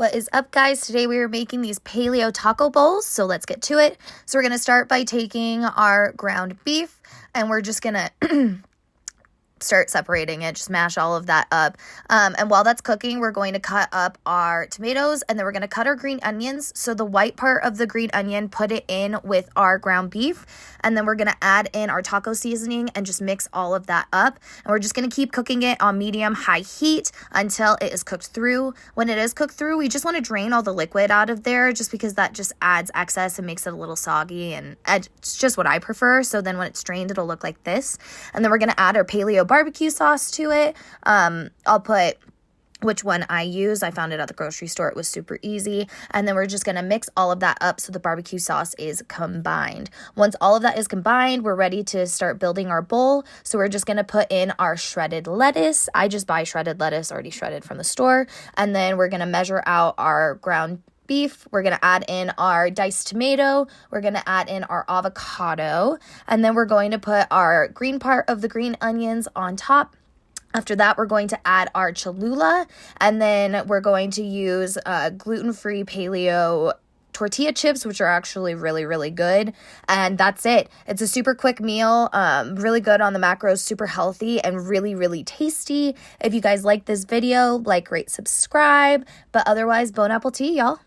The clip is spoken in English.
What is up, guys? Today we are making these paleo taco bowls, so let's get to it. So we're going to start by taking our ground beef, and we're just going to start separating it, just mash all of that up. And while that's cooking, we're going to cut up our tomatoes, and then we're going to cut our green onions. So the white part of the green onion, put it in with our ground beef, and then we're going to add in our taco seasoning and just mix all of that up. And we're just going to keep cooking it on medium-high heat until it is cooked through. When it is cooked through, we just want to drain all the liquid out of there, just because that just adds excess and makes it a little soggy, and it's just what I prefer. So then when it's drained, it'll look like this. And then we're going to add our paleo barbecue sauce to it. I'll put which one I use. I found it at the grocery store. It was super easy. And then we're just going to mix all of that up so the barbecue sauce is combined. Once all of that is combined, we're ready to start building our bowl. So we're just going to put in our shredded lettuce. I just buy shredded lettuce already shredded from the store. And then we're going to measure out our ground beef. We're going to add in our diced tomato. We're going to add in our avocado. And then we're going to put our green part of the green onions on top. After that, we're going to add our Cholula, and then we're going to use gluten-free paleo tortilla chips, which are actually really, really good. And that's it. It's a super quick meal, really good on the macros, super healthy, and really, really tasty. If you guys like this video, like, rate, subscribe. But otherwise, bon appetit, y'all.